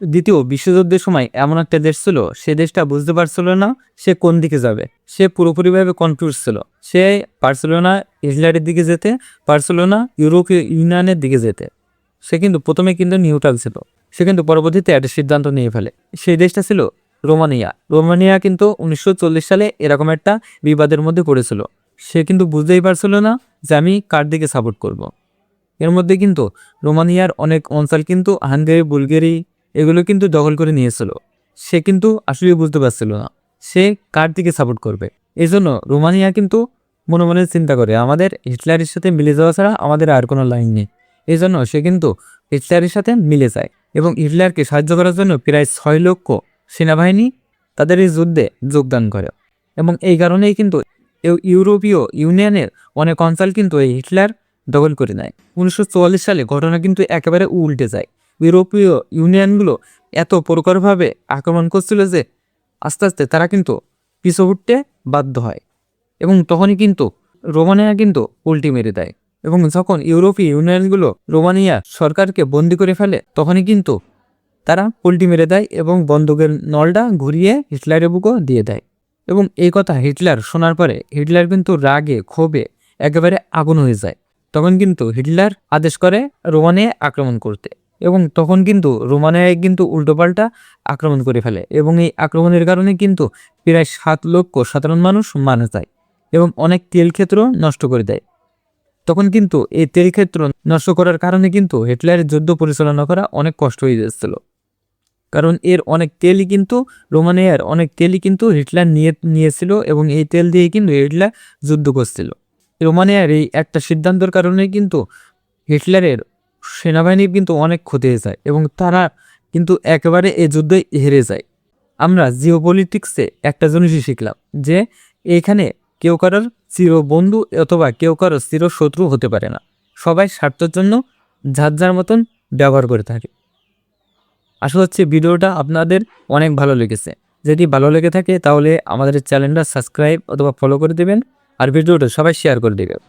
দ্বিতীয় বিশ্বযুদ্ধের সময় এমন একটা দেশ ছিল, সে দেশটা বুঝতে পারছিল না সে কোন দিকে যাবে। সে পুরোপুরিভাবে কনফিউজ ছিল। সে পারছিল না হিটলারের দিকে যেতে, পারছিল না ইউরোপীয় ইউনিয়নের দিকে যেতে। সে কিন্তু প্রথমে কিন্তু নিউট্রাল ছিল। সে কিন্তু পরবর্তীতে একটা সিদ্ধান্ত নিয়ে ফেলে। সেই দেশটা ছিল রোমানিয়া। রোমানিয়া কিন্তু 1940 সালে এরকম একটা বিবাদের মধ্যে পড়েছিল। সে কিন্তু বুঝতেই পারছিল না যে আমি কার দিকে সাপোর্ট করব। এর মধ্যে কিন্তু রোমানিয়ার অনেক অঞ্চল কিন্তু হাঙ্গেরি, বুলগেরি এগুলো কিন্তু দখল করে নিয়েছিল। সে কিন্তু আসলে বুঝতে পারছিল না সে কার দিকে সাপোর্ট করবে। এই জন্য রোমানিয়া কিন্তু মনে মনে চিন্তা করে আমাদের হিটলারের সাথে মিলে যাওয়া ছাড়া আমাদের আর কোনো লাইন নেই। এই জন্য সে কিন্তু হিটলারের সাথে মিলে যায় এবং হিটলারকে সাহায্য করার জন্য প্রায় 6 লক্ষ সেনাবাহিনী তাদের এই যুদ্ধে যোগদান করে। এবং এই কারণেই কিন্তু ইউরোপীয় ইউনিয়নের অনেক অঞ্চল কিন্তু এই হিটলার দখল করে নেয়। 1944 সালে ঘটনা কিন্তু একেবারে উল্টে যায়। ইউরোপীয় ইউনিয়নগুলো এত প্রখরভাবে আক্রমণ করছিল যে আস্তে আস্তে তারা কিন্তু পিছু হটতে বাধ্য হয় এবং তখনই কিন্তু রোমানিয়া কিন্তু উল্টি মেরে দেয়। এবং যখন ইউরোপীয় ইউনিয়নগুলো রোমানিয়া সরকারকে বন্দি করে ফেলে তখনই কিন্তু তারা উল্টি মেরে দেয় এবং বন্দুকের নলটা ঘুরিয়ে হিটলারের বুকও দিয়ে দেয়। এবং এই কথা হিটলার শোনার পরে হিটলার কিন্তু রাগে ক্ষোভে একেবারে আগুন হয়ে যায়। তখন কিন্তু হিটলার আদেশ করে রোমানিয়া আক্রমণ করতে এবং তখন কিন্তু রোমানিয়ায় কিন্তু উল্টোপাল্টা আক্রমণ করে ফেলে এবং এই আক্রমণের কারণে কিন্তু প্রায় 7 লক্ষ সাধারণ মানুষ মারা যায় এবং অনেক তেল ক্ষেত্র নষ্ট করে দেয়। তখন কিন্তু এই তেল ক্ষেত্র নষ্ট করার কারণে কিন্তু হিটলারের যুদ্ধ পরিচালনা করা অনেক কষ্ট হয়ে যাচ্ছিল। কারণ এর অনেক তেলই কিন্তু রোমানিয়ার অনেক তেলই কিন্তু হিটলার নিয়েছিল এবং এই তেল দিয়ে কিন্তু হিটলার যুদ্ধ করছিল। রোমানিয়ার এই একটা সিদ্ধান্তের কারণে কিন্তু হিটলারের সেনাবাহিনীর কিন্তু অনেক ক্ষতি হয়ে যায় এবং তারা কিন্তু একেবারে এই যুদ্ধে হেরে যায়। আমরা জিওপলিটিক্সে একটা জিনিসই শিখলাম যে এখানে কেউ কারোর চিরবন্ধু অথবা কেউ কারোর চিরশত্রু হতে পারে না। সবাই স্বার্থের জন্য যার যার মতন ব্যবহার করে থাকে। আশা হচ্ছে ভিডিওটা আপনাদের অনেক ভালো লেগেছে। যদি ভালো লেগে থাকে তাহলে আমাদের চ্যানেলটা সাবস্ক্রাইব অথবা ফলো করে দেবেন আর ভিডিওটা সবাই শেয়ার করে দেবেন।